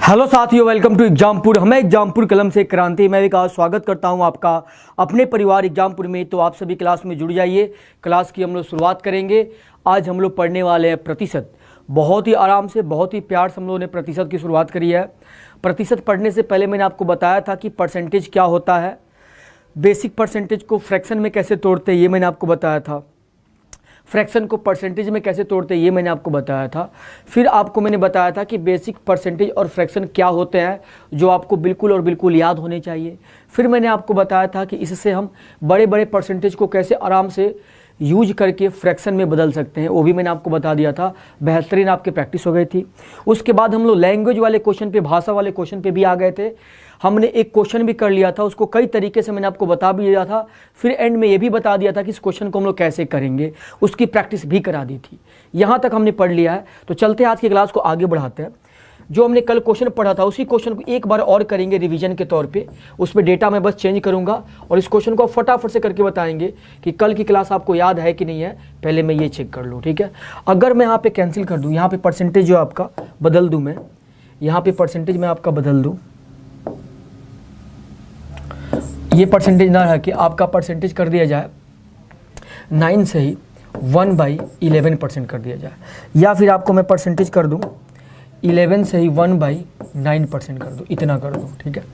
Hello साथियों, welcome to Exampur. हमें एग्जामपुर कलम से क्रांति मैं विकास स्वागत करता हूं आपका अपने परिवार एग्जामपुर में। तो आप सभी क्लास में जुड़ जाइए। क्लास की हम लोग शुरुआत करेंगे। आज हम लोग पढ़ने वाले हैं प्रतिशत। बहुत ही आराम से, बहुत ही प्यार से हम लोगों ने प्रतिशत की शुरुआत करी है। प्रतिशत पढ़ने से पहले मैंने आपको बताया था कि परसेंटेज क्या होता है, बेसिक परसेंटेज को फ्रैक्शन में कैसे तोड़ते हैं ये मैंने आपको बताया था, फ्रैक्शन को परसेंटेज में कैसे तोड़ते हैं ये मैंने आपको बताया था। फिर आपको मैंने बताया था कि बेसिक परसेंटेज और फ्रैक्शन क्या होते हैं जो आपको बिल्कुल और बिल्कुल याद होने चाहिए। फिर मैंने आपको बताया था कि इससे हम बड़े बड़े परसेंटेज को कैसे आराम से यूज करके फ्रैक्शन में बदल सकते हैं, वो भी मैंने आपको बता दिया था। बेहतरीन आपकी प्रैक्टिस हो गई थी। उसके बाद हम लोग लैंग्वेज वाले क्वेश्चन पे, भाषा वाले क्वेश्चन पे भी आ गए थे। हमने एक क्वेश्चन भी कर लिया था, उसको कई तरीके से मैंने आपको बता भी दिया था। फिर एंड में ये भी बता दिया था कि इस क्वेश्चन को हम लोग कैसे करेंगे, उसकी प्रैक्टिस भी करा दी थी। यहाँ तक हमने पढ़ लिया है। तो चलते हैं आज की क्लास को आगे बढ़ाते हैं। जो हमने कल क्वेश्चन पढ़ा था उसी क्वेश्चन को एक बार और करेंगे रिवीजन के तौर पे। उसमें डेटा मैं बस चेंज करूंगा और इस क्वेश्चन को फटाफट से करके बताएंगे कि कल की क्लास आपको याद है कि नहीं है। पहले मैं ये चेक कर लूँ, ठीक है। अगर मैं यहाँ पे कैंसिल कर दूँ, यहाँ पे परसेंटेज जो आपका बदल दूँ, मैं यहाँ पे परसेंटेज में आपका बदल दूँ, ये परसेंटेज ना रह के आपका परसेंटेज कर दिया जाए 9 से ही 1/11% कर दिया जाए, या फिर आपको मैं परसेंटेज कर दूँ 11 से ही 1/9% कर दूँ, इतना कर दूँ, ठीक है।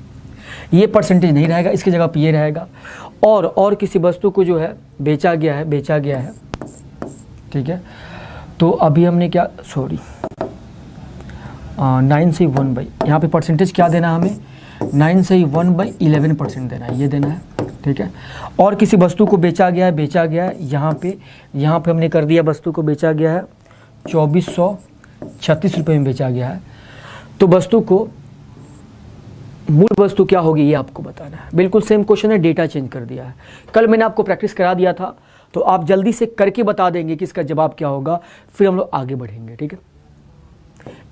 ये परसेंटेज नहीं रहेगा, इसकी जगह पे ये रहेगा। और किसी वस्तु को जो है बेचा गया है, ठीक है। तो अभी हमने क्या, 9 से 1 यहाँ पे परसेंटेज क्या देना है हमें, 9 से ही 1/11% देना है, ये देना है, ठीक है। और किसी वस्तु को बेचा गया है, यहाँ पे हमने कर दिया, वस्तु को बेचा गया है 2436 रुपये में बेचा गया है। तो वस्तु को, मूल वस्तु क्या होगी ये आपको बताना है। बिल्कुल सेम क्वेश्चन है, डेटा चेंज कर दिया है। कल मैंने आपको प्रैक्टिस करा दिया था, तो आप जल्दी से करके बता देंगे कि इसका जवाब क्या होगा, फिर हम लोग आगे बढ़ेंगे, ठीक है।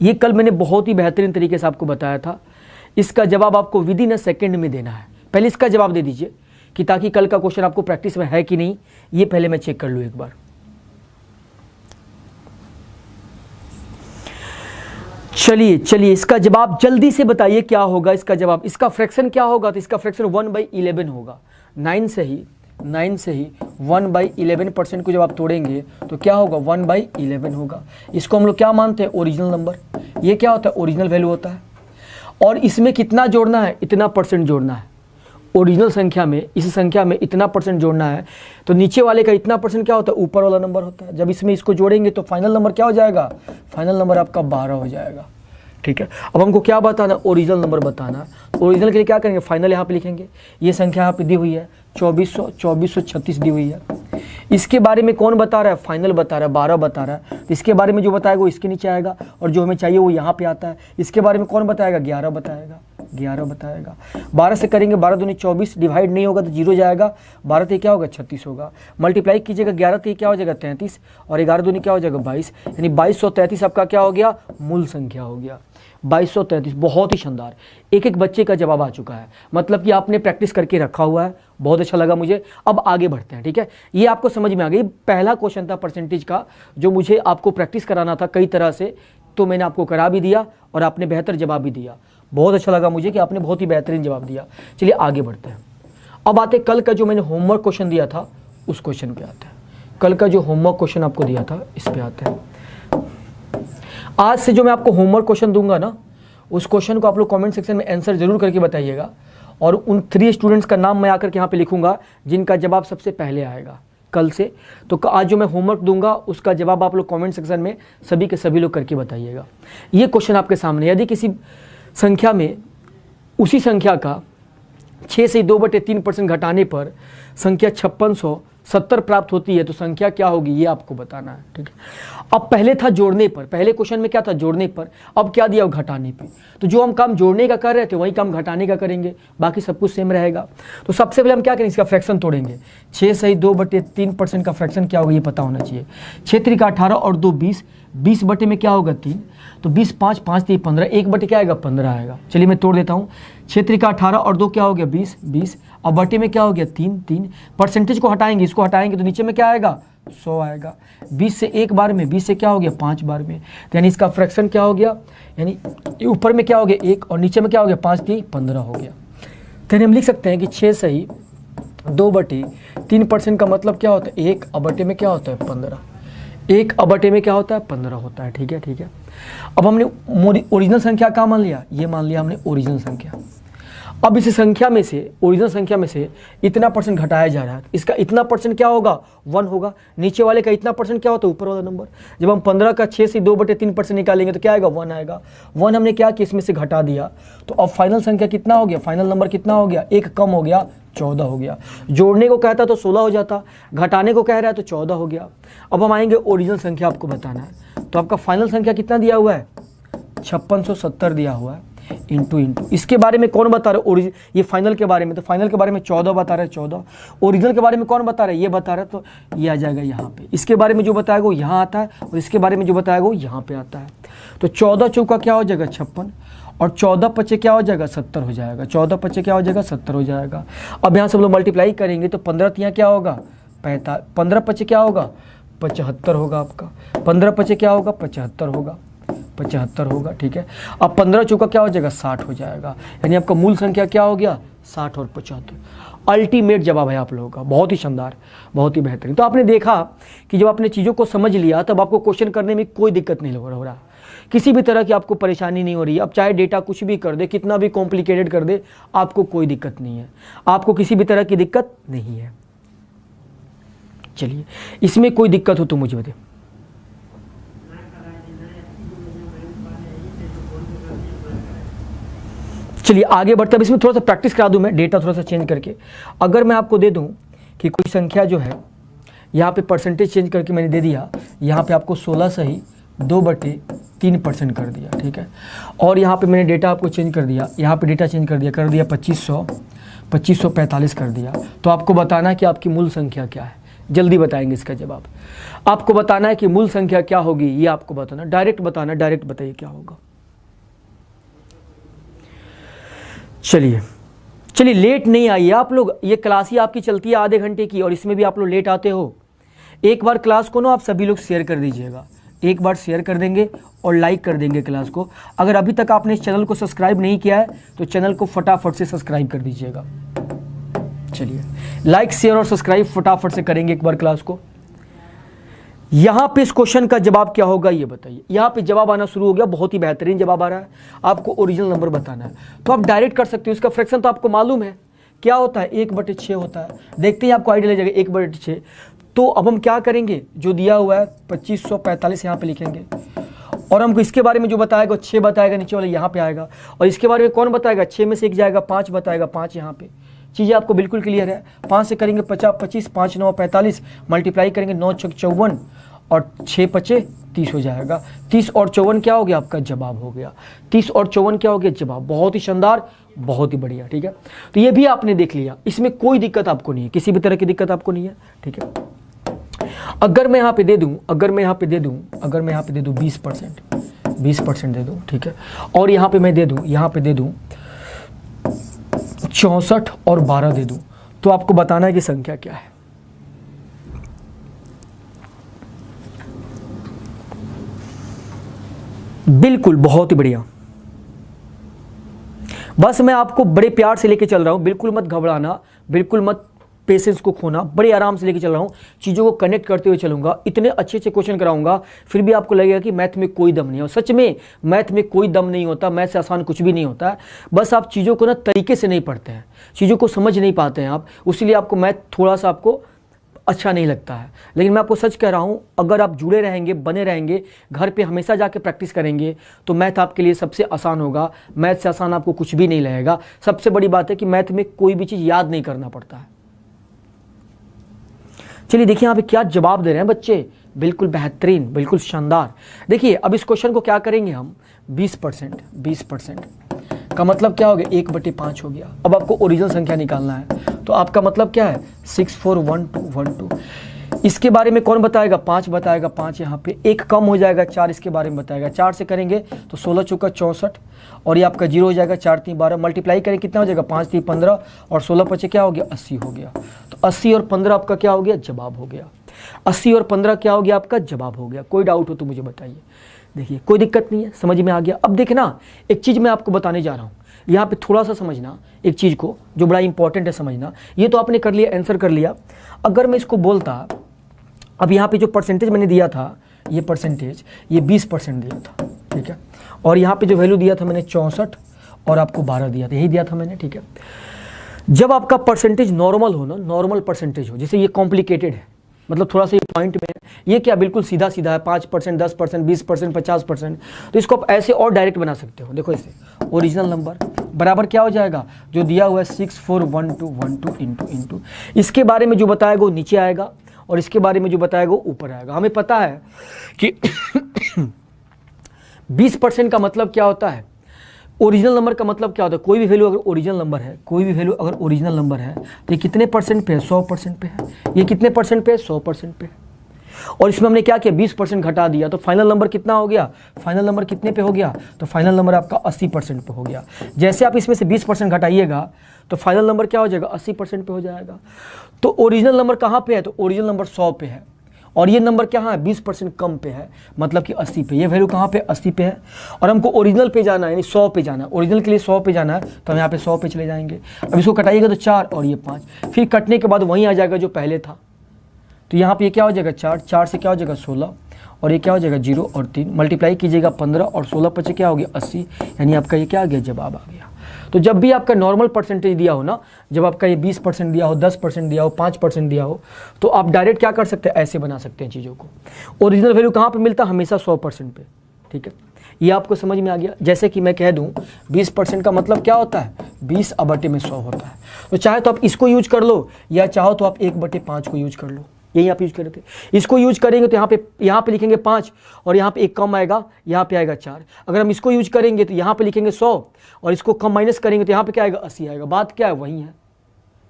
ये कल मैंने बहुत ही बेहतरीन तरीके से आपको बताया था। इसका जवाब आपको विदिन अ सेकेंड में देना है। पहले इसका जवाब दे दीजिए कि ताकि कल का क्वेश्चन आपको प्रैक्टिस में है कि नहीं ये पहले मैं चेक कर लूँ एक बार। चलिए इसका जवाब जल्दी से बताइए क्या होगा इसका जवाब। इसका फ्रैक्शन क्या होगा, तो इसका फ्रैक्शन 1/11 होगा। 9 से ही 1/11% को जब आप तोड़ेंगे तो क्या होगा, 1/11 होगा। इसको हम लोग क्या मानते हैं, ओरिजिनल नंबर। ये क्या होता है, ओरिजिनल वैल्यू होता है। और इसमें कितना जोड़ना है, इतना परसेंट जोड़ना है। ओरिजिनल संख्या में, इस संख्या में इतना परसेंट जोड़ना है। तो नीचे वाले का इतना परसेंट क्या होता है, ऊपर वाला नंबर होता है। जब इसमें इसको जोड़ेंगे तो फाइनल नंबर क्या हो जाएगा, फाइनल नंबर आपका 12 हो जाएगा, ठीक है। अब हमको क्या बताना, ओरिजिनल नंबर बताना। ओरिजिनल के लिए क्या करेंगे, फाइनल यहाँ पे लिखेंगे। ये संख्या यहाँ पे दी हुई है 2436 दी हुई है। इसके बारे में कौन बता रहा है, फाइनल बता रहा है, 12 बता रहा है। तो इसके बारे में जो बताएगा वो इसके नीचे आएगा, और जो हमें चाहिए वो यहाँ पे आता है। इसके बारे में कौन बताएगा, 11 बताएगा। 12 से करेंगे, 12 दूनी 24, डिवाइड नहीं होगा तो 0 जाएगा। 12 तो क्या होगा, 36 होगा। मल्टीप्लाई कीजिएगा 11 तो क्या हो जाएगा, 33, और 11 दूनी क्या हो जाएगा, 22। यानी 2233 आपका क्या हो गया, मूल संख्या हो गया 2233। बहुत ही शानदार, एक बच्चे का जवाब आ चुका है। मतलब कि आपने प्रैक्टिस करके रखा हुआ है, बहुत अच्छा लगा मुझे। अब आगे बढ़ते हैं, ठीक है। ये आपको समझ में आ गई। पहला क्वेश्चन था परसेंटेज का, जो मुझे आपको प्रैक्टिस कराना था कई तरह से, तो मैंने आपको करा भी दिया और आपने बेहतर जवाब भी दिया। बहुत अच्छा लगा मुझे कि आपने बहुत ही बेहतरीन जवाब दिया। चलिए आगे बढ़ते हैं। अब आते कल का जो मैंने होमवर्क क्वेश्चन दिया था उस क्वेश्चन पे आते हैं। कल का जो होमवर्क क्वेश्चन आपको दिया था इस पे आते हैं। आज से जो मैं आपको होमवर्क क्वेश्चन दूंगा ना, उस क्वेश्चन को आप लोग कमेंट सेक्शन में आंसर जरूर करके बताइएगा। और उन 3 स्टूडेंट्स का नाम मैं आकर के यहाँ पे लिखूंगा जिनका जवाब सबसे पहले आएगा कल से। तो आज जो मैं होमवर्क दूंगा उसका जवाब आप लोग कमेंट सेक्शन में सभी के सभी लोग करके बताइएगा। ये क्वेश्चन आपके सामने, यदि किसी संख्या में उसी संख्या का 6 से 2/3% घटाने पर संख्या 5670 प्राप्त होती है तो संख्या क्या होगी ये आपको बताना है, ठीक है। अब पहले था जोड़ने पर, पहले क्वेश्चन में क्या था, जोड़ने पर। अब क्या दिया, घटाने पे। तो जो हम काम जोड़ने का कर रहे थे वही काम घटाने का करेंगे, बाकी सब कुछ सेम रहेगा। तो सबसे पहले हम क्या करेंगे, इसका फ्रैक्शन तोड़ेंगे। 6 से 2/3% का फ्रैक्शन क्या होगा ये पता होना चाहिए। 6 3 18 और 2 20, 20 बटे में क्या होगा 3, तो 20 5 5 3 15, 1 बटे क्या आएगा, 15 आएगा। चलिए मैं तोड़ देता हूँ। 6 3 18 और 2 क्या हो गया, 20 20, और बटे में क्या हो गया, 3 3। परसेंटेज को हटाएंगे, इसको हटाएंगे तो नीचे में क्या आएगा, 100 आएगा। 20 से एक बार में, 20 से क्या हो गया 5 बार में, तो यानी इसका फ्रैक्शन क्या हो गया, यानी ऊपर में क्या हो गया 1 और नीचे में क्या हो गया 5 3 15 हो गया। तो यानी हम लिख सकते हैं कि 6 सही 2/3% का मतलब क्या होता है 1/, में क्या होता है 15, 1/, में क्या होता है 15 होता है। ठीक है, ठीक है। अब हमने ओरिजिनल संख्या क्या मान लिया, ये मान लिया हमने ओरिजिनल संख्या। अब इस संख्या में से, ओरिजिनल संख्या में से इतना परसेंट घटाया जा रहा है, इसका इतना परसेंट क्या होगा 1 होगा, नीचे वाले का इतना परसेंट क्या होता है ऊपर वाला नंबर। जब हम 15 का 6 से 2/3% निकालेंगे तो क्या आएगा 1 आएगा। 1 हमने क्या कि इसमें से घटा दिया, तो अब फाइनल संख्या कितना हो गया, फाइनल नंबर कितना हो गया, 1 कम हो गया 14 हो गया। जोड़ने को कहता तो 16 हो जाता, घटाने को कह रहा है तो 14 हो गया। अब हम आएंगे ओरिजिनल संख्या आपको बताना है, तो आपका फाइनल संख्या कितना दिया हुआ है 5670 दिया हुआ है, इंटू इसके बारे में कौन बता रहा है, ये फाइनल के बारे में, तो फाइनल के बारे में 14 बता रहा है 14। ओरिजिनल के बारे में कौन बता रहा है, ये बता रहा है, तो ये आ जाएगा यहाँ पे। इसके बारे में जो बताएगा वो यहाँ आता है, और इसके बारे में जो बताएगा वो यहाँ पे आता है। तो 14 चौका क्या हो जाएगा 56, और 14 पचे क्या हो जाएगा 70 हो जाएगा, 14 पचे क्या हो जाएगा 70 हो जाएगा। अब यहाँ सब लोग मल्टीप्लाई करेंगे तो 15 तियाँ क्या होगा 45, 15 पचे क्या होगा 75 होगा आपका, 15 पचे क्या होगा 75 होगा, 75 होगा। ठीक है, अब 15 चौका क्या हो जाएगा 60 हो जाएगा, यानी आपका मूल संख्या क्या हो गया 60 और 75। अल्टीमेट जवाब है आप लोगों का, बहुत ही शानदार, बहुत ही बेहतरीन। तो आपने देखा कि जब आपने चीज़ों को समझ लिया तब आपको क्वेश्चन करने में कोई दिक्कत नहीं हो रहा, किसी भी तरह की आपको परेशानी नहीं हो रही है। अब चाहे डेटा कुछ भी कर दे, कितना भी कॉम्प्लिकेटेड कर दे, आपको कोई दिक्कत नहीं है, आपको किसी भी तरह की दिक्कत नहीं है। चलिए, इसमें कोई दिक्कत हो तो मुझे बताइए। चलिए आगे बढ़ते हैं। इसमें थोड़ा सा प्रैक्टिस करा दूं मैं, डेटा थोड़ा सा चेंज करके। अगर मैं आपको दे दूं कि कोई संख्या जो है, यहाँ पे परसेंटेज चेंज करके मैंने दे दिया, यहाँ पे आपको 16 सही 2/3% कर दिया। ठीक है, और यहाँ पे मैंने डेटा आपको चेंज कर दिया, यहाँ पे डेटा चेंज कर दिया 2545 कर दिया। तो आपको बताना है कि आपकी मूल संख्या क्या है, जल्दी बताएंगे इसका जवाब। आपको बताना है कि मूल संख्या क्या होगी, ये आपको बताना, डायरेक्ट बताना, डायरेक्ट बताइए क्या होगा। चलिए चलिए, लेट नहीं आइए आप लोग, ये क्लास ही आपकी चलती है आधे घंटे की, और इसमें भी आप लोग लेट आते हो। एक बार क्लास को ना आप सभी लोग शेयर कर दीजिएगा, एक बार शेयर कर देंगे और लाइक कर देंगे क्लास को। अगर अभी तक आपने इस चैनल को सब्सक्राइब नहीं किया है तो चैनल को फटाफट से सब्सक्राइब कर दीजिएगा। चलिए, लाइक शेयर और सब्सक्राइब फटाफट से करेंगे एक बार क्लास को। यहाँ पे इस क्वेश्चन का जवाब क्या होगा ये बताइए। यहाँ पे जवाब आना शुरू हो गया, बहुत ही बेहतरीन जवाब आ रहा है। आपको ओरिजिनल नंबर बताना है तो आप डायरेक्ट कर सकते हो, इसका फ्रैक्शन तो आपको मालूम है क्या होता है 1/6 होता है। देखते ही आपको आइडिया लग जाएगा 1/6। तो अब हम क्या करेंगे, जो दिया हुआ है 2545 यहाँ पे लिखेंगे, और हमको इसके बारे में जो बताएगा 6 बताएगा, नीचे वाले यहाँ पे आएगा, और इसके बारे में कौन बताएगा 6 में से 1 जाएगा 5 बताएगा, 5 यहाँ पे। चीज़ें आपको बिल्कुल क्लियर है। 5 से करेंगे 50, 25, 5 9 45, मल्टीप्लाई करेंगे 9 6 54 और 6 5 30 हो जाएगा। 30 और 54 क्या हो गया आपका जवाब हो गया। 30 और 54 क्या हो गया जवाब। बहुत ही शानदार, बहुत ही बढ़िया। ठीक है, तो ये भी आपने देख लिया, इसमें कोई दिक्कत आपको नहीं है, किसी भी तरह की दिक्कत आपको नहीं है। ठीक है, अगर मैं यहाँ पे दे दूँ 20% दे दूँ, ठीक है, और यहाँ पे मैं दे दूँ 64 और 12 दे दूँ, तो आपको बताना है कि संख्या क्या है। बिल्कुल, बहुत ही बढ़िया। बस मैं आपको बड़े प्यार से लेके चल रहा हूं, बिल्कुल मत घबराना, बिल्कुल मत पेशेंस को खोना, बड़े आराम से लेके चल रहा हूं, चीज़ों को कनेक्ट करते हुए चलूंगा। इतने अच्छे अच्छे क्वेश्चन कराऊंगा, फिर भी आपको लगेगा कि मैथ में कोई दम नहीं है। सच में मैथ में कोई दम नहीं होता, मैथ से आसान कुछ भी नहीं होता है। बस आप चीज़ों को ना तरीके से नहीं पढ़ते हैं, चीज़ों को समझ नहीं पाते हैं आप, उसीलिए आपको मैथ थोड़ा सा आपको अच्छा नहीं लगता है। लेकिन मैं आपको सच कह रहा हूँ, अगर आप जुड़े रहेंगे, बने रहेंगे, घर पे हमेशा जाके प्रैक्टिस करेंगे, तो मैथ आपके लिए सबसे आसान होगा। मैथ से आसान आपको कुछ भी नहीं लगेगा। सबसे बड़ी बात है कि मैथ में कोई भी चीज़ याद नहीं करना पड़ता है। चलिए देखिए यहाँ पे क्या जवाब दे रहे हैं बच्चे, बिल्कुल बेहतरीन, बिल्कुल शानदार। देखिए अब इस क्वेश्चन को क्या करेंगे हम, 20% का मतलब क्या हो गया 1/5 हो गया। अब आपको ओरिजिनल संख्या निकालना है, तो आपका मतलब क्या है 641212। इसके बारे में कौन बताएगा, 5 बताएगा, 5 यहाँ पे, 1 कम हो जाएगा, 4 इसके बारे में बताएगा। 4 से करेंगे तो 16 चौका 64 और ये आपका 0 हो जाएगा, 4 3 12, मल्टीप्लाई करें कितना हो जाएगा 5 3 15 और 16 5 क्या हो गया 80 हो गया। तो 80 और 15 आपका क्या हो गया जवाब हो गया। 80 और 15 क्या हो गया आपका जवाब हो गया। कोई डाउट हो तो मुझे बताइए। देखिए कोई दिक्कत नहीं है, समझ में आ गया। अब देखना एक चीज़ मैं आपको बताने जा रहा हूँ, यहाँ पे थोड़ा सा समझना एक चीज़ को जो बड़ा इंपॉर्टेंट है समझना। ये तो आपने कर लिया, आंसर कर लिया। अगर मैं इसको बोलता, अब यहाँ पे जो परसेंटेज मैंने दिया था, ये परसेंटेज ये 20% दिया था, ठीक है। और यहाँ पे जो वैल्यू दिया था मैंने 64 और आपको 12 दिया था, यही दिया था मैंने, ठीक है। जब आपका परसेंटेज नॉर्मल हो ना, नॉर्मल परसेंटेज हो, जैसे ये कॉम्प्लिकेटेड है, मतलब थोड़ा सा ये पॉइंट में है, ये क्या बिल्कुल सीधा सीधा है, 5%, 10%, 20%, 50%, तो इसको आप ऐसे और डायरेक्ट बना सकते हो। देखो इसे ओरिजिनल नंबर बराबर क्या हो जाएगा, जो दिया हुआ है 641212 इंटू इसके बारे में जो बताएगा वो नीचे आएगा और इसके बारे में जो बताएगा वो ऊपर आएगा। हमें पता है कि 20% का मतलब क्या होता है, ओरिजिनल नंबर का मतलब क्या होता है, कोई भी वैल्यू अगर ओरिजिनल नंबर है, कोई भी वैल्यू अगर ओरिजिनल नंबर है तो ये कितने परसेंट पे है, 100% पे है। ये कितने परसेंट पे है, 100% पे है। और इसमें हमने क्या किया, 20% घटा दिया, तो फाइनल नंबर कितना हो गया, फाइनल नंबर कितने पे हो गया, तो फाइनल नंबर आपका 80% पे हो गया। जैसे आप इसमें से 20% घटाइएगा तो फाइनल नंबर क्या हो जाएगा, 80% पे हो जाएगा। तो ओरिजिनल नंबर कहाँ पे है, तो ओरिजिनल नंबर 100 पे है और ये नंबर क्या है, 20% कम पे है, मतलब कि 80 पे। ये वैल्यू कहाँ पे, 80 पे है। और हमको ओरिजिनल पे जाना है, यानी 100 पे जाना है। ओरिजिनल के लिए 100 पे जाना है तो हम यहाँ पे 100 पे चले जाएंगे। अब इसको कटाइएगा तो 4 और ये 5, फिर कटने के बाद वहीं आ जाएगा जो पहले था। तो यहाँ पे ये क्या हो जाएगा, 4 से क्या हो जाएगा 16 और ये क्या हो जाएगा 0 और 3, मल्टीप्लाई कीजिएगा 15 और 16 पचे क्या हो गया 80, यानी आपका ये क्या आ गया, जवाब आ गया। तो जब भी आपका नॉर्मल परसेंटेज दिया हो ना, जब आपका ये 20% दिया हो, 10% दिया हो, 5% दिया हो, तो आप डायरेक्ट क्या कर सकते हैं, ऐसे बना सकते हैं चीज़ों को। ओरिजिनल वैल्यू कहाँ पे मिलता है, हमेशा 100% पे, ठीक है। ये आपको समझ में आ गया। जैसे कि मैं कह दूं 20% का मतलब क्या होता है, 20/100 होता है। तो चाहे तो आप इसको यूज कर लो या चाहो तो आप 1/5 को यूज कर लो, यही आप यूज कर रहे थे। इसको यूज करेंगे तो यहाँ पे लिखेंगे 5 और यहाँ पे 1 कम आएगा, यहाँ पे आएगा 4। अगर हम इसको यूज करेंगे तो यहाँ पे लिखेंगे 100 और इसको कम माइनस करेंगे तो यहाँ पे क्या आएगा, 80 आएगा। बात क्या है, वही है,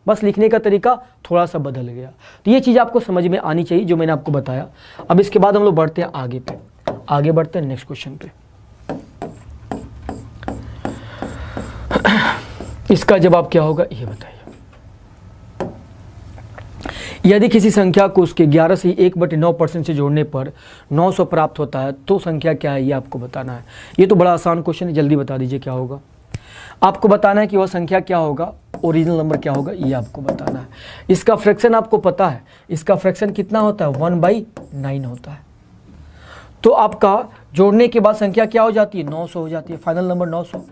बस लिखने का तरीका थोड़ा सा बदल गया। तो ये चीज़ आपको समझ में आनी चाहिए जो मैंने आपको बताया। अब इसके बाद हम लोग बढ़ते हैं आगे पे, आगे बढ़ते हैं नेक्स्ट क्वेश्चन पे। इसका जवाब क्या होगा ये बताइए। यदि किसी संख्या को उसके 11 से 1/9% से जोड़ने पर 900 प्राप्त होता है तो संख्या क्या है, ये आपको बताना है। ये तो बड़ा आसान क्वेश्चन है, जल्दी बता दीजिए क्या होगा। आपको बताना है कि वह संख्या क्या होगा, ओरिजिनल नंबर क्या होगा, ये आपको बताना है। इसका फ्रैक्शन आपको पता है, इसका फ्रैक्शन कितना होता है, 1/9 होता है। तो आपका जोड़ने के बाद संख्या क्या हो जाती है, 900 हो जाती है, फाइनल नंबर 900।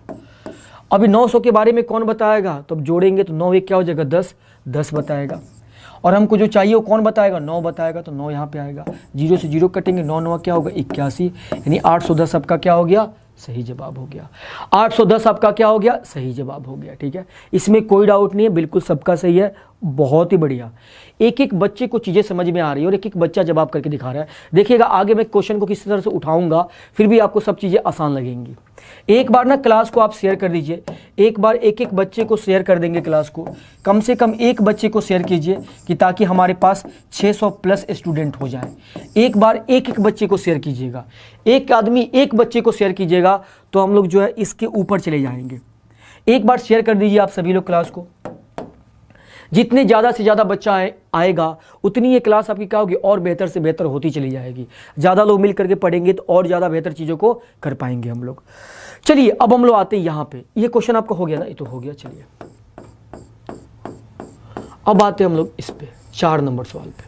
अभी 900 के बारे में कौन बताएगा, तो अब जोड़ेंगे तो 9 1 क्या हो जाएगा, 10 बताएगा। और हमको जो चाहिए वो कौन बताएगा, 9 बताएगा, तो 9 यहाँ पे आएगा। 0 से 0 कटेंगे, 9 9 क्या होगा 81, यानी 810 आपका क्या हो गया, सही जवाब हो गया। 810 आपका क्या हो गया, सही जवाब हो गया, ठीक है। इसमें कोई डाउट नहीं है, बिल्कुल सबका सही है, बहुत ही बढ़िया। एक एक बच्चे को चीज़ें समझ में आ रही है और एक एक बच्चा जवाब करके दिखा रहा है। देखिएगा आगे मैं क्वेश्चन को किस तरह से उठाऊंगा, फिर भी आपको सब चीज़ें आसान लगेंगी। एक बार ना क्लास को आप शेयर कर दीजिए, एक बार एक एक बच्चे को शेयर कर देंगे क्लास को, कम से कम एक बच्चे को शेयर कीजिए कि ताकि हमारे पास 600 प्लस स्टूडेंट हो जाए। एक बार एक एक बच्चे को शेयर कीजिएगा, एक आदमी एक बच्चे को शेयर कीजिएगा तो हम लोग जो है इसके ऊपर चले जाएंगे। एक बार शेयर कर दीजिए आप सभी लोग क्लास को। जितने ज़्यादा से ज़्यादा बच्चा आएगा उतनी ये क्लास आपकी क्या होगी, और बेहतर से बेहतर होती चली जाएगी। ज़्यादा लोग मिल करके पढ़ेंगे तो और ज़्यादा बेहतर चीज़ों को कर पाएंगे हम लोग। चलिए अब हम लोग आते हैं यहाँ पे। ये क्वेश्चन आपका हो गया ना, ये तो हो गया। चलिए अब आते हैं हम लोग इस पे 4 नंबर सवाल पे।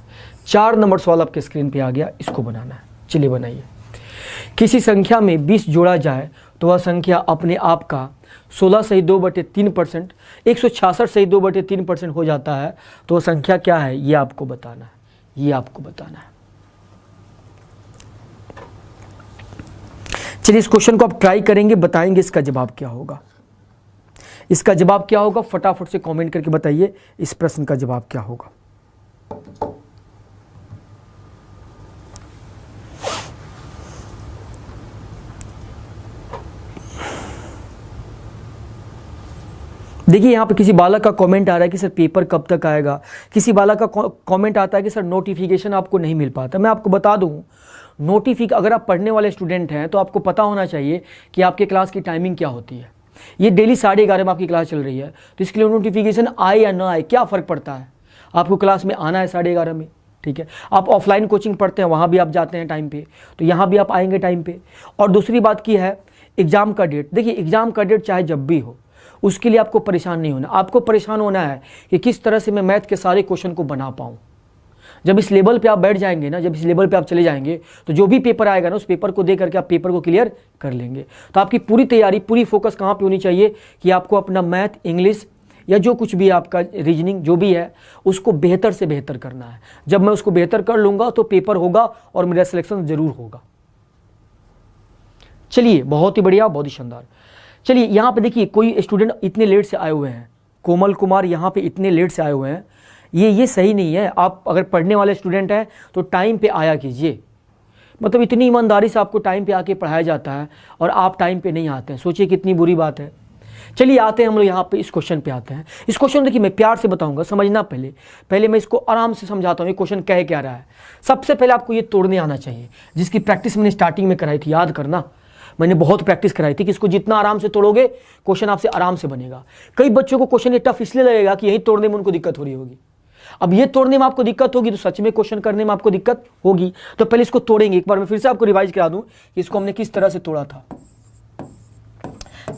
4 नंबर सवाल आपके स्क्रीन पे आ गया, इसको बनाना है। चलिए बनाइए। किसी संख्या में 20 जोड़ा जाए तो वह संख्या अपने आप का 16 सही 2/3%, 166 सही 2/3% हो जाता है, तो वह संख्या क्या है, ये आपको बताना है, ये आपको बताना है। चलिए इस क्वेश्चन को आप ट्राई करेंगे, बताएंगे इसका जवाब क्या होगा। इसका जवाब क्या होगा फटाफट से कमेंट करके बताइए, इस प्रश्न का जवाब क्या होगा। देखिए यहाँ पे किसी बालक का कमेंट आ रहा है कि सर पेपर कब तक आएगा। किसी बालक का कमेंट आता है कि सर नोटिफिकेशन आपको नहीं मिल पाता। मैं आपको बता दूँ अगर आप पढ़ने वाले स्टूडेंट हैं तो आपको पता होना चाहिए कि आपके क्लास की टाइमिंग क्या होती है। ये डेली 11:30 में आपकी क्लास चल रही है, तो इसके लिए नोटिफिकेशन आए या ना आए क्या फ़र्क पड़ता है। आपको क्लास में आना है 11:30 में, ठीक है। आप ऑफलाइन कोचिंग पढ़ते हैं, वहाँ भी आप जाते हैं टाइम पे, तो यहाँ भी आप आएंगे टाइम पे। और दूसरी बात की है एग्ज़ाम का डेट, देखिए एग्ज़ाम का डेट चाहे जब भी हो, उसके लिए आपको परेशान नहीं होना। आपको परेशान होना है कि किस तरह से मैं मैथ के सारे क्वेश्चन को बना पाऊँ। जब इस लेवल पे आप बैठ जाएंगे ना, जब इस लेवल पे आप चले जाएंगे, तो जो भी पेपर आएगा ना, उस पेपर को दे करके आप पेपर को क्लियर कर लेंगे। तो आपकी पूरी तैयारी, पूरी फोकस कहाँ पे होनी चाहिए कि आपको अपना मैथ, इंग्लिश या जो कुछ भी आपका रीजनिंग जो भी है, उसको बेहतर से बेहतर करना है। जब मैं उसको बेहतर कर लूँगा तो पेपर होगा और मेरा सिलेक्शन ज़रूर होगा। चलिए, बहुत ही बढ़िया, बहुत ही शानदार। चलिए यहाँ पे देखिए, कोई स्टूडेंट इतने लेट से आए हुए हैं, कोमल कुमार यहाँ पे इतने लेट से आए हुए हैं, ये सही नहीं है। आप अगर पढ़ने वाले स्टूडेंट हैं तो टाइम पे आया कीजिए। मतलब इतनी ईमानदारी से आपको टाइम पे आके पढ़ाया जाता है और आप टाइम पे नहीं आते हैं, सोचिए कितनी बुरी बात है। चलिए आते हैं हम लोग यहाँ पे इस क्वेश्चन पे आते हैं। इस क्वेश्चन देखिए मैं प्यार से बताऊंगा, समझना पहले मैं इसको आराम से समझाता हूँ ये क्वेश्चन कह क्या रहा है। सबसे पहले आपको ये तोड़ने आना चाहिए, जिसकी प्रैक्टिस मैंने स्टार्टिंग में कराई थी, याद करना। मैंने बहुत प्रैक्टिस कराई थी कि इसको जितना आराम से तोड़ोगे क्वेश्चन आपसे आराम से बनेगा। कई बच्चों को क्वेश्चन ये टफ इसलिए लगेगा कि यही तोड़ने में उनको दिक्कत हो रही होगी। अब ये तोड़ने में आपको दिक्कत होगी तो सच में क्वेश्चन करने में आपको दिक्कत होगी। तो पहले इसको तोड़ेंगे। एक बार मैं फिर से आपको रिवाइज करा दूं कि इसको हमने किस तरह से तोड़ा था।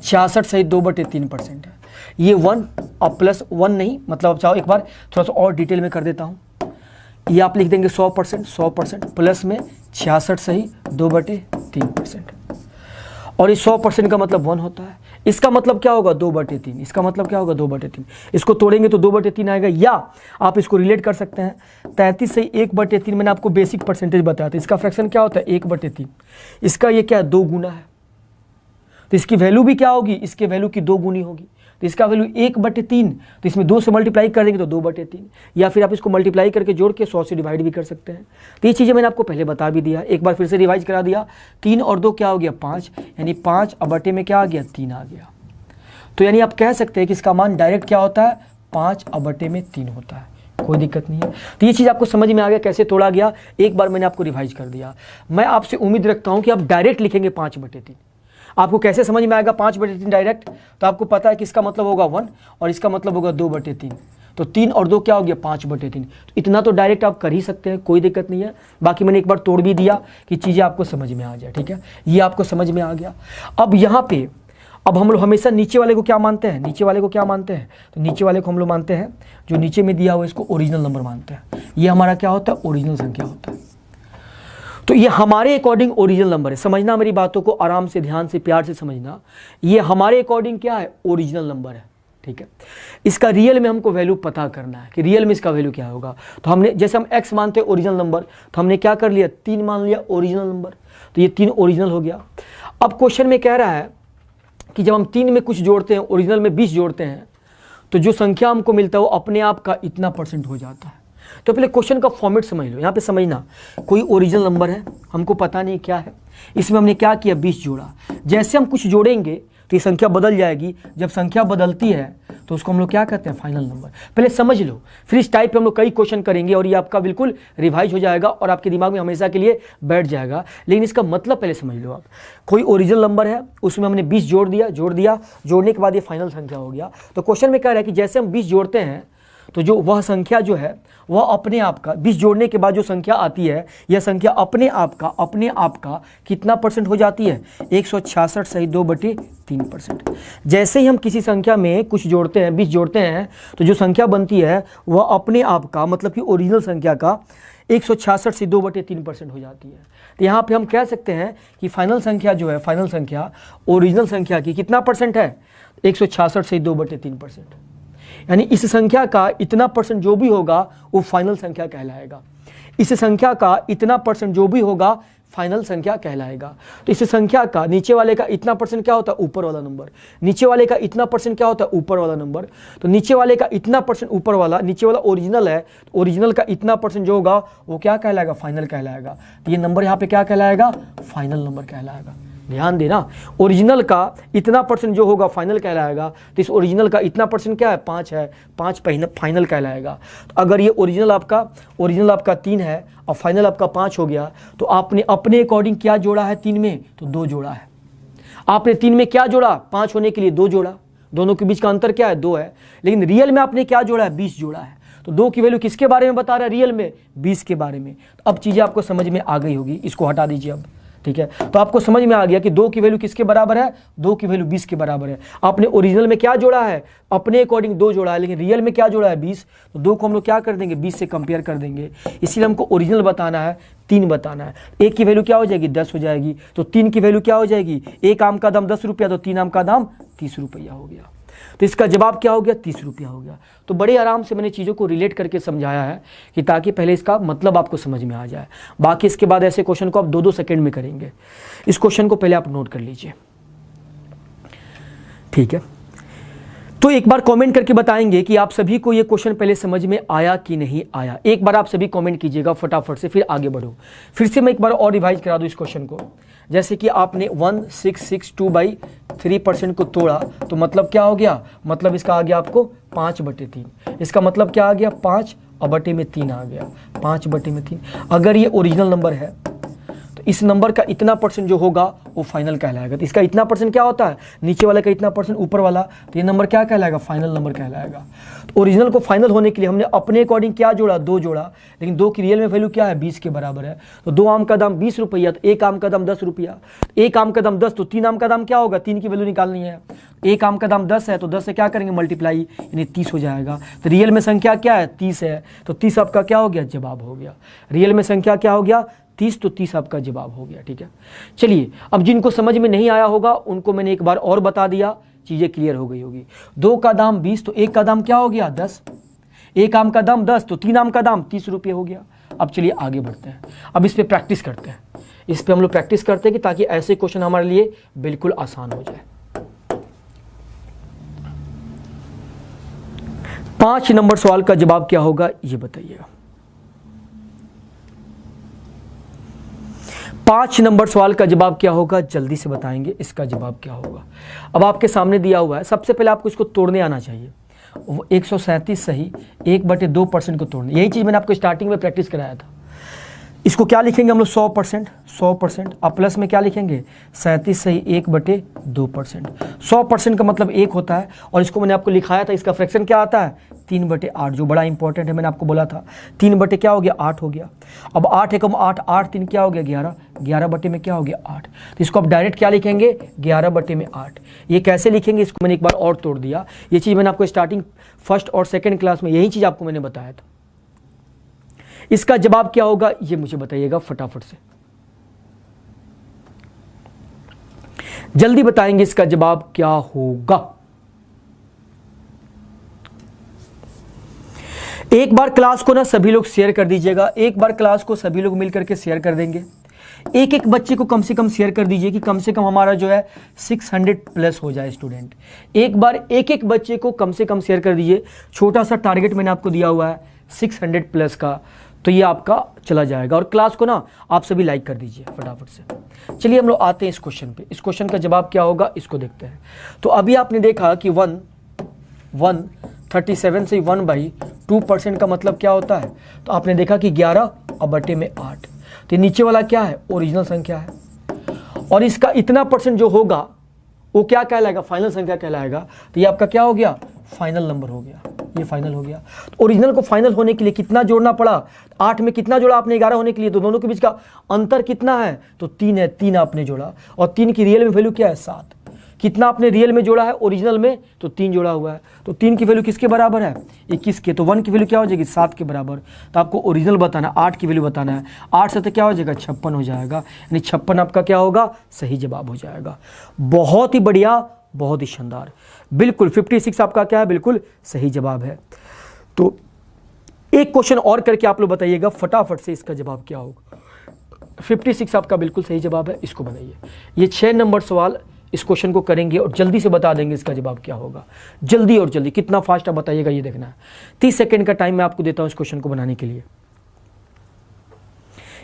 66 सहित 2/3% है। ये 1 और प्लस 1 नहीं, मतलब चाहो एक बार थोड़ा सा और डिटेल में कर देता हूँ। ये आप लिख देंगे 100% प्लस में 66 सहित 2/3%। और ये 100% का मतलब 1 होता है। इसका मतलब क्या होगा 2/3। इसका मतलब क्या होगा 2/3। इसको तोड़ेंगे तो 2/3 आएगा। या आप इसको रिलेट कर सकते हैं 33 से 1/3। मैंने आपको बेसिक परसेंटेज बताया था, इसका फ्रैक्शन क्या होता है 1/3। इसका ये क्या है 2 गुना है, तो इसकी वैल्यू भी क्या होगी, इसके वैल्यू की 2 गुनी होगी। तो इसका वैल्यू 1/3, तो इसमें 2 से मल्टीप्लाई कर देंगे तो 2/3। या फिर आप इसको मल्टीप्लाई करके जोड़ के 100 से डिवाइड भी कर सकते हैं। तो ये चीज़ें मैंने आपको पहले बता भी दिया, एक बार फिर से रिवाइज करा दिया। 3 और 2 क्या हो गया 5, यानी 5 बटे में क्या आ गया 3 आ गया। तो यानी आप कह सकते हैं कि इसका मान डायरेक्ट क्या होता है 5 बटे में 3 होता है, कोई दिक्कत नहीं है। तो ये चीज़ आपको समझ में आ गया कैसे तोड़ा गया, एक बार मैंने आपको रिवाइज कर दिया। मैं आपसे उम्मीद रखता हूँ कि आप डायरेक्ट लिखेंगे 5/3। आपको कैसे समझ में आएगा 5/3 डायरेक्ट, तो आपको पता है कि इसका मतलब होगा 1 और इसका मतलब होगा 2/3। तो 3 और 2 क्या हो गया 5/3। तो इतना तो डायरेक्ट आप कर ही सकते हैं, कोई दिक्कत नहीं है। बाकी मैंने एक बार तोड़ भी दिया कि चीज़ें आपको समझ में आ जाए, ठीक है। ये आपको समझ में आ गया। अब यहाँ पे अब हम लोग हमेशा नीचे वाले को क्या मानते हैं, नीचे वाले को क्या मानते हैं, तो नीचे वाले को हम लोग मानते हैं जो नीचे में दिया हुआ इसको ओरिजिनल नंबर मानते हैं। ये हमारा क्या होता है ओरिजिनल संख्या होता है। तो ये हमारे अकॉर्डिंग ओरिजिनल नंबर है। समझना मेरी बातों को आराम से, ध्यान से, प्यार से समझना। ये हमारे अकॉर्डिंग क्या है ओरिजिनल नंबर है, ठीक है। इसका रियल में हमको वैल्यू पता करना है कि रियल में इसका वैल्यू क्या होगा। तो हमने जैसे हम x मानते हैं ओरिजिनल नंबर, तो हमने क्या कर लिया 3 मान लिया ओरिजिनल नंबर। तो ये 3 ओरिजिनल हो गया। अब क्वेश्चन में कह रहा है कि जब हम 3 में कुछ जोड़ते हैं, ओरिजिनल में 20 जोड़ते हैं, तो जो संख्या हमको मिलता है वो अपने आप का इतना % हो जाता है। तो पहले क्वेश्चन का फॉर्मेट समझ लो। यहाँ पे समझना, कोई ओरिजिनल नंबर है, हमको पता नहीं क्या है, इसमें हमने क्या किया 20 जोड़ा। जैसे हम कुछ जोड़ेंगे तो ये संख्या बदल जाएगी। जब संख्या बदलती है तो उसको हम लोग क्या कहते हैं फाइनल नंबर। पहले समझ लो, फिर इस टाइप पे हम लोग कई क्वेश्चन करेंगे और ये आपका बिल्कुल रिवाइज हो जाएगा और आपके दिमाग में हमेशा के लिए बैठ जाएगा। लेकिन इसका मतलब पहले समझ लो आप, कोई ओरिजिनल नंबर है, उसमें हमने 20 जोड़ दिया, जोड़ने के बाद ये फाइनल संख्या हो गया। तो क्वेश्चन में क्या रहा है कि जैसे हम 20 जोड़ते हैं तो जो वह संख्या जो है वह अपने आप का 20 जोड़ने के बाद जो संख्या आती है, यह संख्या अपने आप का कितना % हो जाती है 166 सहित 2/3%। जैसे ही हम किसी संख्या में कुछ जोड़ते हैं, 20 जोड़ते हैं, तो जो संख्या बनती है वह अपने आप का मतलब कि ओरिजिनल संख्या का 166 से 2/3% हो जाती है। तो यहाँ पे हम कह सकते हैं कि फाइनल संख्या जो है, फाइनल संख्या ओरिजिनल संख्या की कितना % है 166 से 2/3%। यानी इस संख्या का इतना % जो भी होगा वो फाइनल संख्या कहलाएगा। इस संख्या का इतना % जो भी होगा फाइनल संख्या कहलाएगा। तो इस संख्या का नीचे वाले का इतना % क्या होता है ऊपर वाला नंबर, नीचे वाले का इतना % क्या होता है ऊपर वाला नंबर। तो नीचे वाले का इतना % ऊपर वाला, नीचे वाला ओरिजिनल है, तो ओरिजिनल का इतना % जो होगा वो क्या कहलाएगा फाइनल कहलाएगा। तो ये नंबर यहाँ पे क्या कहलाएगा फाइनल नंबर कहलाएगा। ध्यान देना, ओरिजिनल का इतना % जो होगा फाइनल कहलाएगा। तो इस ओरिजिनल का इतना % क्या है 5 है, 5 फाइनल कहलाएगा। तो अगर ये ओरिजिनल आपका 3 है और फाइनल आपका 5 हो गया, तो आपने अपने अकॉर्डिंग क्या जोड़ा है 3 में, तो 2 जोड़ा है। आपने 3 में क्या जोड़ा 5 होने के लिए 2 जोड़ा, दोनों के बीच का अंतर क्या है 2 है। लेकिन रियल में आपने क्या जोड़ा है 20 जोड़ा है। तो 2 की वैल्यू किसके बारे में बता रहा है, रियल में 20 के बारे में। तो अब चीज़ें आपको समझ में आ गई होगी, इसको हटा दीजिए अब, ठीक है। तो आपको समझ में आ गया कि 2 की वैल्यू किसके बराबर है, 2 की वैल्यू 20 के बराबर है। आपने ओरिजिनल में क्या जोड़ा है, अपने अकॉर्डिंग 2 जोड़ा है, लेकिन रियल में क्या जोड़ा है, 20। तो 2 को हम लोग क्या कर देंगे, 20 से कंपेयर कर देंगे। इसीलिए हमको ओरिजिनल बताना है, 3 बताना है। 1 की वैल्यू क्या हो जाएगी, 10 हो जाएगी। तो 3 की वैल्यू क्या हो जाएगी, 1 आम का दाम 10 रुपया, तो 3 आम का दाम 30 रुपया हो गया। तो इसका जवाब क्या हो गया, 30 रुपया हो गया। तो बड़े आराम से मैंने चीज़ों को रिलेट करके समझाया है कि ताकि पहले इसका मतलब आपको समझ में आ जाए। बाकी इसके बाद ऐसे क्वेश्चन को आप 2-2 सेकंड में करेंगे। इस क्वेश्चन को पहले आप नोट कर लीजिए, ठीक है। तो एक बार कमेंट करके बताएंगे कि आप सभी को ये क्वेश्चन पहले समझ में आया कि नहीं आया। एक बार आप सभी कमेंट कीजिएगा फटाफट से, फिर आगे बढ़ो। फिर से मैं एक बार और रिवाइज करा दूं इस क्वेश्चन को। जैसे कि आपने 1662/3% को तोड़ा, तो मतलब क्या हो गया, मतलब इसका आ गया आपको 5/3। इसका मतलब क्या आ गया, 5/3 आ गया, 5/3। अगर ये ओरिजिनल नंबर है तो इस नंबर का इतना परसेंट जो होगा वो फाइनल कहलाएगा। तो इसका इतना परसेंट क्या होता है, नीचे वाले का इतना परसेंट, ऊपर वाला, तो ये नंबर क्या कहलाएगा, फाइनल नंबर कहलाएगा। तो ओरिजिनल को फाइनल होने के लिए हमने अपने अकॉर्डिंग क्या जोड़ा, 2 जोड़ा, लेकिन 2 की रियल में वैल्यू क्या है, 20 के बराबर है। तो 2 आम का दाम 20 रुपया, तो 1 आम का दाम 10 रुपया। 1 आम का दाम 10, तो 3 आम का दाम क्या होगा, 3 की वैल्यू निकालनी है। 1 आम का दाम 10 है, तो 10 से क्या करेंगे, मल्टीप्लाई, यानी 30 हो जाएगा। तो रियल में संख्या क्या है, 30 है, तो 30 आपका क्या हो गया, जवाब हो गया। रियल में संख्या क्या हो गया, 30, तो 30 आपका जवाब हो गया, ठीक है। चलिए, अब जिनको समझ में नहीं आया होगा उनको मैंने एक बार और बता दिया, चीज़ें क्लियर हो गई होगी। 2 का दाम 20, तो 1 का दाम क्या हो गया, 10। 1 आम का दाम 10, तो 3 आम का दाम 30 रुपये हो गया। अब चलिए आगे बढ़ते हैं, अब इस पर प्रैक्टिस करते हैं। इस पर हम लोग प्रैक्टिस करते हैं कि ताकि ऐसे क्वेश्चन हमारे लिए बिल्कुल आसान हो जाए। 5 नंबर सवाल का जवाब क्या होगा, ये बताइएगा। 5 नंबर सवाल का जवाब क्या होगा, जल्दी से बताएंगे इसका जवाब क्या होगा। अब आपके सामने दिया हुआ है, सबसे पहले आपको इसको तोड़ने आना चाहिए। 137 सही 1/2% को तोड़ने, यही चीज़ मैंने आपको स्टार्टिंग में प्रैक्टिस कराया था। इसको क्या लिखेंगे हम लोग, 100%। अब प्लस में क्या लिखेंगे, 37 सही 1/2%। 100% का मतलब 1 होता है, और इसको मैंने आपको लिखाया था, इसका फ्रैक्शन क्या आता है, 3/8, जो बड़ा इंपॉर्टेंट है, मैंने आपको बोला था। 3 बटे क्या हो गया, 8 हो गया। अब 8 एकम 8, 8 3 क्या हो गया, 11। 11 बटे में क्या हो गया, 8। तो इसको आप डायरेक्ट क्या लिखेंगे, 11 बटे में 8। ये कैसे लिखेंगे, इसको मैंने एक बार और तोड़ दिया। ये चीज़ मैंने आपको स्टार्टिंग फर्स्ट और सेकेंड क्लास में यही चीज़ आपको मैंने बताया था। इसका जवाब क्या होगा, ये मुझे बताइएगा फटाफट से, जल्दी बताएंगे इसका जवाब क्या होगा। एक बार क्लास को ना सभी लोग शेयर कर दीजिएगा, एक बार क्लास को सभी लोग मिलकर के शेयर कर देंगे। एक एक बच्चे को कम से कम शेयर कर दीजिए कि कम से कम हमारा जो है 600 प्लस हो जाए स्टूडेंट। एक बार एक एक बच्चे को कम से कम शेयर कर दीजिए। छोटा सा टारगेट मैंने आपको दिया हुआ है 600 प्लस का, तो ये आपका चला जाएगा। और क्लास को ना आप सभी लाइक कर दीजिए फटाफट से। चलिए हम लोग आते हैं इस क्वेश्चन पे। इस क्वेश्चन का जवाब क्या होगा, इसको देखते हैं। तो अभी आपने देखा कि 137 से 1/2% का मतलब क्या होता है, तो आपने देखा कि 11/8। तो नीचे वाला क्या है, ओरिजिनल संख्या है, और इसका इतना परसेंट जो होगा वो क्या कहलाएगा, फाइनल संख्या कहलाएगा। तो ये आपका क्या हो गया, फाइनल नंबर हो गया, ये फाइनल हो गया। तो ओरिजिनल को फाइनल होने के लिए कितना जोड़ना पड़ा, 8 में कितना जोड़ा आपने, 11 होने के लिए, तो दोनों के बीच का अंतर कितना है, तो 3 है, 3 आपने जोड़ा। और 3 की रियल में वैल्यू क्या है, 7। कितना आपने रियल में जोड़ा है, ओरिजिनल में, तो 3 जोड़ा हुआ है। तो 3 की वैल्यू किसके बराबर है, 21 के। तो 1 की वैल्यू क्या हो जाएगी, 7 के बराबर। तो आपको ओरिजिनल बताना, 8 की वैल्यू बताना है। 8 से तो क्या हो जाएगा, 56 हो जाएगा, यानी 56 आपका क्या होगा, सही जवाब हो जाएगा। बहुत ही बढ़िया, बहुत ही शानदार, बिल्कुल 56 आपका क्या है, बिल्कुल सही जवाब है। तो एक क्वेश्चन और करके आप लोग बताइएगा फटाफट से इसका जवाब क्या होगा। 56 आपका बिल्कुल सही जवाब है, इसको बनाइए। ये 6 नंबर सवाल इस क्वेश्चन को करेंगे और जल्दी से बता देंगे इसका जवाब क्या होगा। जल्दी और जल्दी, कितना फास्ट आप बताइएगा ये देखना है। 30 सेकंड का टाइम मैं आपको देता हूं इस क्वेश्चन को बनाने के लिए।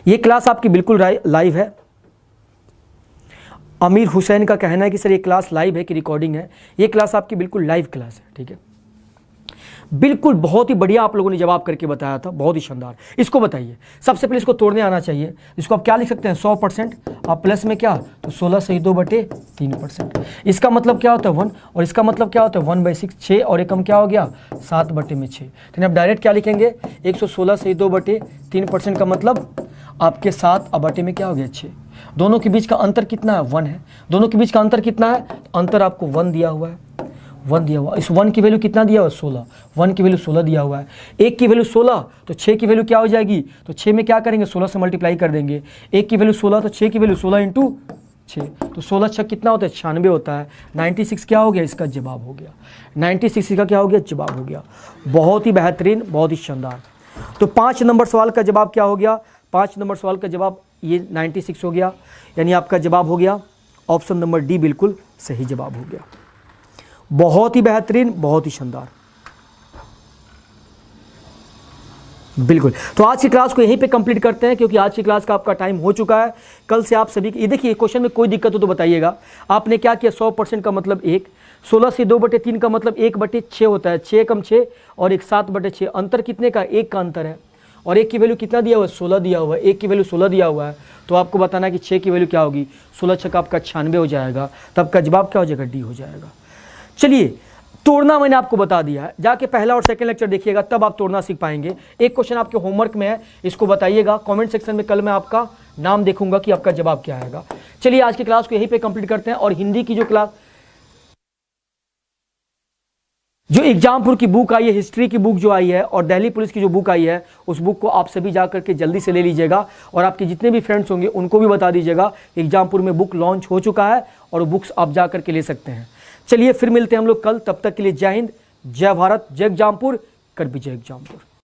ये क्लास आपकी बिल्कुल लाइव है। अमीर हुसैन का कहना है कि सर ये क्लास लाइव है कि रिकॉर्डिंग है। ये क्लास आपकी बिल्कुल लाइव क्लास है, ठीक है। बिल्कुल, बहुत ही बढ़िया आप लोगों ने जवाब करके बताया था, बहुत ही शानदार। इसको बताइए, सबसे पहले इसको तोड़ने आना चाहिए। इसको आप क्या लिख सकते हैं, 100%, आप प्लस में क्या, तो 16 सही 2/3%। इसका मतलब क्या होता है 1, और इसका मतलब क्या होता है 1/6, 6 और एकम क्या हो गया 7/6। तो आप डायरेक्ट क्या लिखेंगे, 116 सही 2/3% का मतलब आपके 7 बटे में क्या हो गया 6। दोनों के बीच का अंतर कितना है, 1 है। दोनों के बीच का अंतर कितना है, तो अंतर आपको 1 दिया हुआ है, 1 दिया हुआ। इस 1 की वैल्यू कितना दिया हुआ है, 16। 1 की वैल्यू 16 दिया हुआ है। 1 की वैल्यू 16, तो 6 की वैल्यू क्या हो जाएगी, तो 6 में क्या करेंगे, 16 से मल्टीप्लाई कर देंगे। 1 की वैल्यू 16, तो 6 की वैल्यू 16 इंटू 6, तो 16 6 कितना होता है, 96 होता है। 96 क्या हो गया, इसका जवाब हो गया। 96 इसका क्या हो गया, जवाब हो गया। बहुत ही बेहतरीन, बहुत ही शानदार। तो 5 नंबर सवाल का जवाब क्या हो गया, 5 नंबर सवाल का जवाब ये 96 हो गया, यानी आपका जवाब हो गया ऑप्शन नंबर डी, बिल्कुल सही जवाब हो गया। बहुत ही बेहतरीन, बहुत ही शानदार, बिल्कुल। तो आज की क्लास को यहीं पे कंप्लीट करते हैं, क्योंकि आज की क्लास का आपका टाइम हो चुका है। कल से आप सभी, ये देखिए क्वेश्चन में कोई दिक्कत हो तो बताइएगा। आपने क्या किया, 100% का मतलब 1, 16 से 2/3 का मतलब 1/6 होता है, 6 कम 6 और 1 7/6, अंतर कितने का, 1 का अंतर है। और 1 की वैल्यू कितना दिया हुआ है, 16 दिया हुआ है। 1 की वैल्यू 16 दिया हुआ है, तो आपको बताना है कि 6 की वैल्यू क्या होगी, 16 6 का आपका 96 हो जाएगा, तब का जवाब क्या हो जाएगा, डी हो जाएगा। चलिए, तोड़ना मैंने आपको बता दिया है, जाके पहला और सेकंड लेक्चर देखिएगा, तब आप तोड़ना सीख पाएंगे। एक क्वेश्चन आपके होमवर्क में है, इसको बताइएगा कमेंट सेक्शन में, कल मैं आपका नाम देखूंगा कि आपका जवाब क्या आएगा। चलिए, आज की क्लास को यहीं पे कंप्लीट करते हैं। और हिंदी की जो क्लास, जो एग्जामपुर की बुक आई है, हिस्ट्री की बुक जो आई है, और दिल्ली पुलिस की जो बुक आई है, उस बुक को आप सभी जा करके जल्दी से ले लीजिएगा। और आपके जितने भी फ्रेंड्स होंगे उनको भी बता दीजिएगा एग्जामपुर में बुक लॉन्च हो चुका है, और बुक्स आप जा करके ले सकते हैं। चलिए, फिर मिलते हैं हम लोग कल, तब तक के लिए जय हिंद, जय भारत, जय एग्जामपुर, कर विजय एग्जामपुर।